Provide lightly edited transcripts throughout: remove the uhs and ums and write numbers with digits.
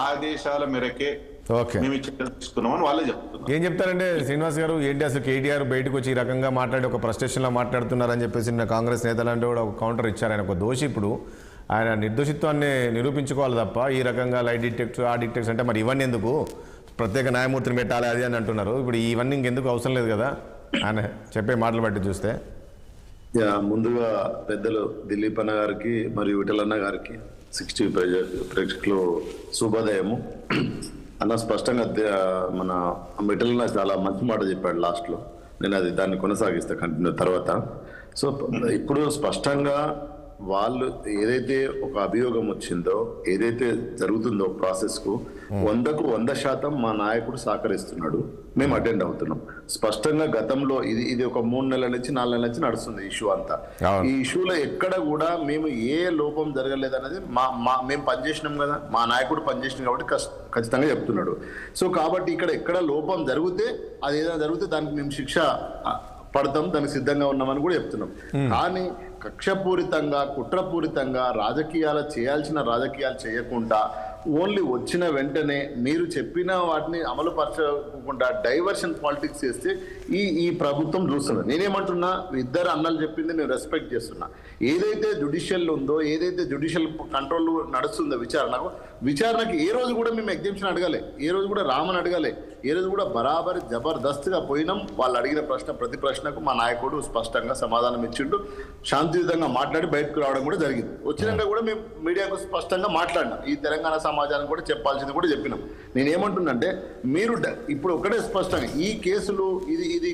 ఆదేశాల మేరకే మేము తీసుకున్నామని వాళ్ళే చెప్తున్నారు. ఏం చెప్తారంటే శ్రీనివాస్ గారు, ఏంటి అసలు కేటీఆర్ బయటకు వచ్చి ఈ రకంగా మాట్లాడి ఒక ఫ్రస్ట్రేషన్లో మాట్లాడుతున్నారని చెప్పేసి నిన్న కాంగ్రెస్ నేతలంటే కూడా ఒక కౌంటర్ ఇచ్చారు. ఆయన ఒక దోషి, ఇప్పుడు ఆయన నిర్దోషిత్వాన్ని నిరూపించుకోవాలి తప్ప ఈ రకంగా లైట్ డిటెక్ట్స్ ఆ డిటెక్ట్స్ అంటే మరి ఇవన్నీ ఎందుకు, ప్రత్యేక న్యాయమూర్తిని పెట్టాలి అది అని అంటున్నారు. ఇప్పుడు ఇవన్నీ ఇంకెందుకు అవసరం లేదు కదా ఆయన చెప్పే మాటలు బట్టి చూస్తే. ముందుగా పెద్దలు దిలీప్ అన్న గారికి మరియు విఠలన్న గారికి 60 ప్రేక్షకులు శుభోదయము. అన్న స్పష్టంగా మన విఠలన్న చాలా మంచి మాట చెప్పాడు లాస్ట్లో, నేను అది దాన్ని కొనసాగిస్తా కంటిన్యూ తర్వాత. సో ఇప్పుడు స్పష్టంగా వాళ్ళు ఏదైతే ఒక అభియోగం వచ్చిందో, ఏదైతే జరుగుతుందో ప్రాసెస్ కు 100కు 100% మా నాయకుడు సహకరిస్తున్నాడు, మేము అటెండ్ అవుతున్నాం. స్పష్టంగా గతంలో ఇది ఒక 3 నెలల నుంచి 4 నెలల నుంచి నడుస్తుంది ఇష్యూ అంతా. ఈ ఇష్యూలో ఎక్కడ కూడా మేము ఏ లోపం జరగలేదు అనేది మేము పనిచేసినాం కదా, మా నాయకుడు పనిచేసినాం కాబట్టి ఖచ్చితంగా చెప్తున్నాడు. సో కాబట్టి ఇక్కడ ఎక్కడ లోపం జరిగితే, అది ఏదైనా జరిగితే దానికి మేము శిక్ష పడతాం, దానికి సిద్ధంగా ఉన్నామని కూడా చెప్తున్నాం. కానీ కక్షపూరితంగా కుట్రపూరితంగా రాజకీయాలు చేయాల్సిన రాజకీయాలు చేయకుండా ఓన్లీ వచ్చిన వెంటనే మీరు చెప్పిన వాటిని అమలు పరచకుండా డైవర్షన్ పాలిటిక్స్ చేస్తే ఈ ప్రభుత్వం చూస్తుంది. నేనేమంటున్నా, ఇద్దరు అన్నలు చెప్పింది నేను రెస్పెక్ట్ చేస్తున్నా. ఏదైతే జ్యుడిషియల్ ఉందో, ఏదైతే జ్యుడిషియల్ కంట్రోల్ నడుస్తుందో విచారణకి ఏ రోజు కూడా మేము ఎగ్జామ్షన్ అడగలే, ఏ రోజు కూడా రామని అడగలే, ఏ రోజు కూడా బరాబరి జబర్దస్త్గా పోయినాం. వాళ్ళు అడిగిన ప్రతి ప్రశ్నకు మా నాయకుడు స్పష్టంగా సమాధానం ఇచ్చిండు, శాంతియుతంగా మాట్లాడి బయటకు రావడం కూడా జరిగింది. వచ్చినాక కూడా మేము మీడియాకు స్పష్టంగా మాట్లాడినాం, ఈ తెలంగాణ సమాజానికి కూడా చెప్పాల్సింది కూడా చెప్పినాం. నేనేమంటున్నంటే, మీరు ఇప్పుడు ఒకటే స్పష్టంగా ఈ కేసులు ఇది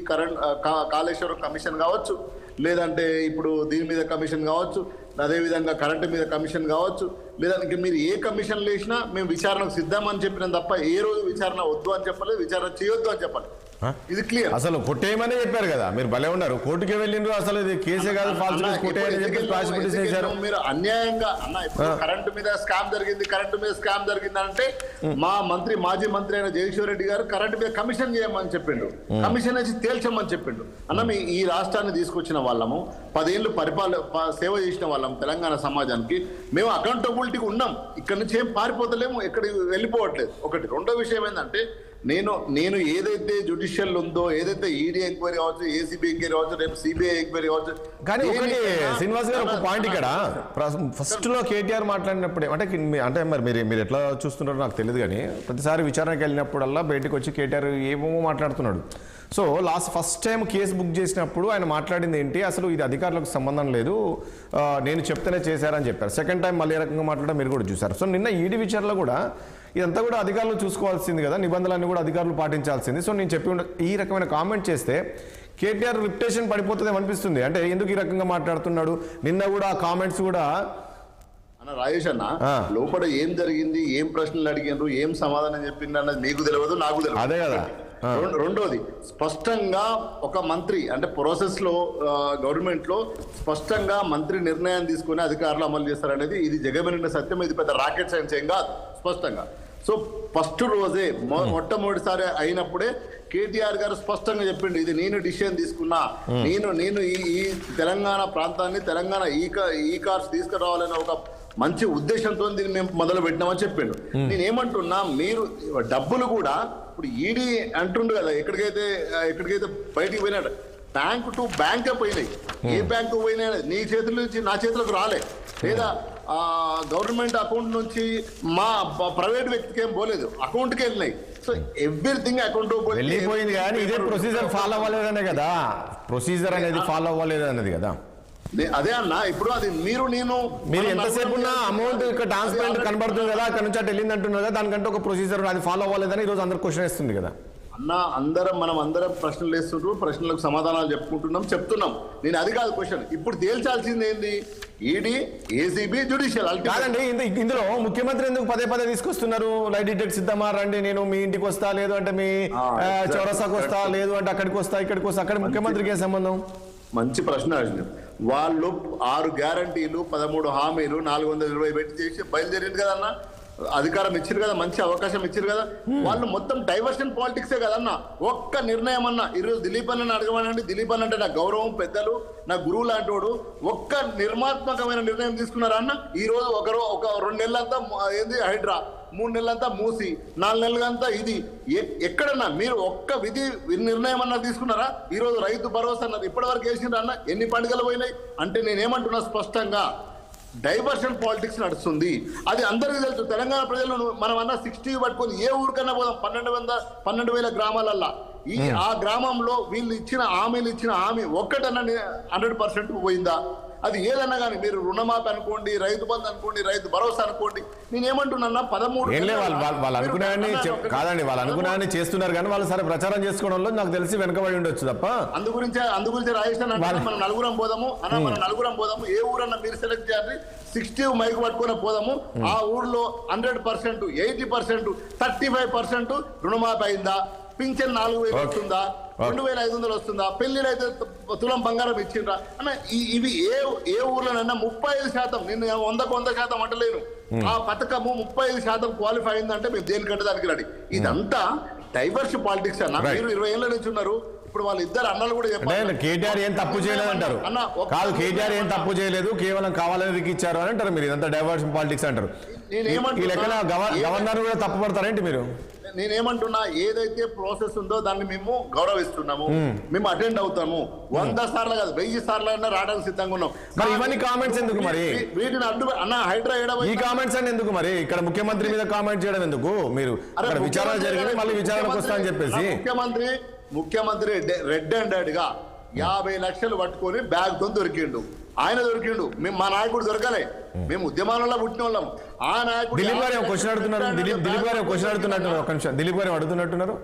కాళేశ్వరం కమిషన్ కావచ్చు, లేదంటే ఇప్పుడు దీని మీద కమిషన్ కావచ్చు, అదేవిధంగా కరెంటు మీద కమిషన్ కావచ్చు, లేదంటే మీరు ఏ కమిషన్లు వేసినా మేము విచారణకు సిద్ధమని చెప్పినాం తప్ప ఏ రోజు విచారణ వద్దు అని చెప్పలేదు, విచారణ చేయొద్దు అని చెప్పాలి. ఇది క్లియర్. అసలు కొట్టేయమని చెప్పారు కదా, మీరు భలే ఉన్నారు, కోర్టుకి వెళ్ళిండ్రు, అసలు ఇది కేసే కాదు, ఫాల్స్ కేసు కొట్టేయని చెప్పి మీరు అన్యాయంగా అన్న. ఇప్పుడు కరెంటు మీద స్కామ్ జరిగింది అంటే మా మాజీ మంత్రి అయిన జగదీశ్వర్ రెడ్డి గారు కరెంటు మీద కమిషన్ చేయమని చెప్పిండు, కమిషన్ వేసి తేల్చమని చెప్పిండు. అన్న ఈ రాష్ట్రాన్ని తీసుకొచ్చిన వాళ్ళము, 10 ఏళ్ళు సేవ చేసిన వాళ్ళం తెలంగాణ సమాజానికి, మేము అకౌంటబిలిటీకి ఉన్నాం, ఇక్కడ నుంచి ఏం పారిపోతలేము, ఎక్కడికి వెళ్ళిపోవట్లేదు. ఒకటి. రెండో విషయం ఏంటంటే, నేను ఏదైతే జ్యుడిషియల్ ఉందో, ఏదైతే ఈడీ ఎంక్వైరీ కావచ్చు, ఏసీబీ ఎంక్వైరీ కావచ్చు, రేపు సిబిఐ ఎంక్వైరీ కావచ్చు. కానీ ఒకటి శ్రీనివాస్ గారు, ఒక పాయింట్ ఇక్కడ ఫస్ట్ లో కేటీఆర్ మాట్లాడినప్పుడే అంటే మరి మీరు ఎట్లా చూస్తున్నారో నాకు తెలియదు, కానీ ప్రతిసారి విచారణకి వెళ్ళినప్పుడల్లా బయటకు వచ్చి కేటీఆర్ ఏమో మాట్లాడుతున్నాడు. So first time case book చేసినప్పుడు ఆయన మాట్లాడింది ఏంటి, అసలు ఇది అధికారులకు సంబంధం లేదు, నేను చెప్తేనే చేశారని చెప్పారు. సెకండ్ టైం మళ్ళీ ఏ రకంగా మాట్లాడడం మీరు కూడా చూశారు. సో నిన్న ఈడీ విచారణలో కూడా ఇదంతా కూడా అధికారులు చూసుకోవాల్సింది కదా, నిబంధనలన్నీ కూడా అధికారులు పాటించాల్సింది. సో నేను చెప్పి ఈ రకమైన కామెంట్ చేస్తే కేటీఆర్ రిప్యుటేషన్ పడిపోతుందేమో అనిపిస్తుంది. అంటే ఎందుకు ఈ రకంగా మాట్లాడుతున్నాడు, నిన్న కూడా ఆ కామెంట్స్ కూడా. అన్న రాజేష్ అన్న, లోపల ఏం జరిగింది, ఏం ప్రశ్నలు అడిగినారు, ఏం సమాధానం చెప్పింది అన్నది మీకు తెలియదు, నాకు తెలియదు. అదే కదా. రెండోది, స్పష్టంగా ఒక మంత్రి అంటే ప్రాసెస్ లో గవర్నమెంట్ లో స్పష్టంగా మంత్రి నిర్ణయం తీసుకుని అధికారులు అమలు చేస్తారనేది ఇది జగమెరిగిన సత్యం, ఇది పెద్ద రాకెట్ సైన్స్ ఏం కాదు, స్పష్టంగా. సో ఫస్ట్ రోజే మొట్టమొదటిసారీ అయినప్పుడే కేటీఆర్ గారు స్పష్టంగా చెప్పిండు, ఇది నేను డిసిషన్ తీసుకున్నా, నేను ఈ తెలంగాణ ప్రాంతాన్ని తెలంగాణ ఈ కార్స్ తీసుకురావాలనే ఒక మంచి ఉద్దేశంతో దీన్ని మేము మొదలు పెట్టినామని చెప్పిండు. నేనేమంటున్నా, మీరు డబ్బులు కూడా ఇప్పుడు ఈడీ అంటుండు కదా, ఎక్కడికైతే బయటికి పోయినాడు, బ్యాంకు టు బ్యాంకే పోయినాయి. ఏ బ్యాంకు పోయినా నీ చేతుల నుంచి నా చేతులకు రాలే, లేదా గవర్నమెంట్ అకౌంట్ నుంచి మా ప్రైవేట్ వ్యక్తికి ఏం పోలేదు, అకౌంట్కి వెళ్ళినాయి. సో ఎవ్రీథింగ్ అకౌంట్ వెళ్ళిపోయింది, కానీ ఇదే ప్రొసీజర్ ఫాలో అవ్వలేదనే కదా, ప్రొసీజర్ అనేది ఫాలో అవ్వలేదు అన్నది కదా. అదే అన్న, ఇప్పుడు అది మీరు ఎంతసేపు ఉన్న అమౌంట్ ఇక్కడ ట్రాన్స్పరెంట్ కనబడుతుంది కదా, అక్కడ నుంచి అటు వెళ్ళింది అంటున్నారు కదా, దానికంటే ఒక ప్రొసీజర్ అది ఫాలో అవ్వలేదని ఈరోజు అందరు క్వశ్చన్ వేస్తుంది కదా అన్న. మనం అందరం ప్రశ్నలు వేస్తుంటారు, ప్రశ్నలకు సమాధానాలు చెప్తున్నాం. నేను అది కాదు క్వశ్చన్. ఇప్పుడు తేల్చాల్సింది ఏంది, ఈడీ, ఏసీబీ, జ్యుడిషియల్ కాదండి. ఇందులో ముఖ్యమంత్రి ఎందుకు పదే తీసుకొస్తున్నారు, లైట్ డిటెక్ట్ సిద్ధమా రండి, నేను మీ ఇంటికి వస్తా, లేదు అంటే మీ చౌరస్తాకు వస్తా, లేదు అంటే అక్కడికి వస్తా, ఇక్కడికి వస్తా, అక్కడ ముఖ్యమంత్రికి ఏ సంబంధం? మంచి ప్రశ్న అడిగినారు. వాళ్ళు 6 గ్యారంటీలు, 13 హామీలు, 420 పెట్టి చేసి బయలుదేరింది కదన్నా. అధికారం ఇచ్చారు కదా, మంచి అవకాశం ఇచ్చారు కదా, వాళ్ళు మొత్తం డైవర్షన్ పాలిటిక్సే కదన్న. ఒక్క నిర్ణయం అన్న ఈరోజు దిలీప్ అన్న అడగమనండి, దిలీప్ అన్న అంటే నా గౌరవం, పెద్దలు, నా గురువు లాంటి ఒక్క నిర్మాత్మకమైన నిర్ణయం తీసుకున్నారా అన్న? ఈ రోజు ఒక 2 నెలలంతా ఏంది హైడ్రా, 3 నెలలంతా మూసి, 4 నెలలంతా ఇది. ఎక్కడన్నా మీరు ఒక్క విధి నిర్ణయం అన్నా తీసుకున్నారా? ఈ రోజు రైతు భరోసా అన్నారు, ఇప్పటి వరకు వేసిండ్రా అన్న? ఎన్ని పండుగలు పోయినాయి? అంటే నేనేమంటున్నా స్పష్టంగా డైవర్షన్ పాలిటిక్స్ నడుస్తుంది. అది అందరికీ తెలుసు. తెలంగాణ ప్రజలు మనం అన్న 60 పట్టుకొని ఏ ఊరికన్నా పోదాం, 12,000 గ్రామాలల్లా ఆ గ్రామంలో వీళ్ళు ఇచ్చిన హామీ ఒక్కటన్నా 100% పోయిందా? అది ఏదన్నా కానీ మీరు రుణమాఫీ అనుకోండి, రైతు బంధు అనుకోండి, రైతు భరోసా అనుకోండి, నేనేమంటున్నా 13 వాళ్ళు అనుకున్నాయని కాదండి, వాళ్ళు అనుకున్నాయని చేస్తున్నారు కానీ వాళ్ళు సరే ప్రచారం చేసుకోవడంలో నాకు తెలిసి వెనకబడి ఉండొచ్చు తప్ప. అందు గురించి రాజేష్ మనం నలుగురం పోదాము అన్న, మనం నలుగురం పోదాము, ఏ ఊరన్నా మీరు సెలెక్ట్ చేయాలి, 60 మైక్ పట్టుకుని పోదాము, ఆ ఊర్లో 100%, 80%, 35% రుణమాఫీ అయిందా? పింఛన్ 4,000 వస్తుందా? 2,500 వస్తుందా? పెళ్లిలో అయితే తులం బంగారం ఇచ్చిండ్రా అన్న? ఇవి ఏ ఊర్లోనైనా 35%, నేను 100% అంటలేను, ఆ పథకము 35% క్వాలిఫై అయిందంటే మేము దేనికంటే దానికి రెడీ. ఇదంతా డైవర్స్ పాలిటిక్స్ అన్న. మీరు 20 ఏళ్ళ నుంచి ఉన్నారు, ఇప్పుడు వాళ్ళ ఇద్దరు అన్నలు కూడా చెప్పారు కేటీఆర్ ఏం తప్పు చేయలేదు అంటారు. కాదు, కేటీఆర్ ఏం తప్పు చేయలేదు, కేవలం కావాలని ఇచ్చారు అని అంటారు. మీరు ఇదంతా డైవర్షన్ పాలిటిక్స్ అంటారు. ఈ లెక్కన గవర్నర్ కూడా తప్పు పడతారేంటి మీరు? నేనేమంటున్నా, ఏదైతే ప్రాసెస్ ఉందో దాన్ని మేము గౌరవిస్తున్నాము, మేము అటెండ్ అవుతాము. 100 సార్లు కాదు, 1000 సార్లు అయినా రావడానికి సిద్ధంగా ఉన్నాం. మరి ఇవన్నీ కామెంట్స్ ఎందుకు? మరి వీటిని అడ్డు అన్న హైడ్రా ఈ కామెంట్స్ అని ఎందుకు? మరి ఇక్కడ ముఖ్యమంత్రి మీద కామెంట్ చేయడం ఎందుకు? మీరు విచారణ జరిగింది, మళ్ళీ విచారణకు వస్తా అని చెప్పేసి ముఖ్యమంత్రి రెడ్ హ్యాండెడ్ గా 50 లక్షలు పట్టుకొని బ్యాగ్ తో దొరికిండు. ఆయన దొరికిండు, మేము మా నాయకుడు దొరకలే, మేము ఉద్యమాలలో పుట్టిన వాళ్ళం. ఆ నాయకుడు దిలీప్ గారు క్వశ్చన్ అడుగుతున్నారు, దిలీప్ గారు క్వశ్చన్ అడుగుతున్నట్టున్నారు, ఒక నిమిషం, దిలీప్ గారు అడుగుతున్నట్టున్నారు.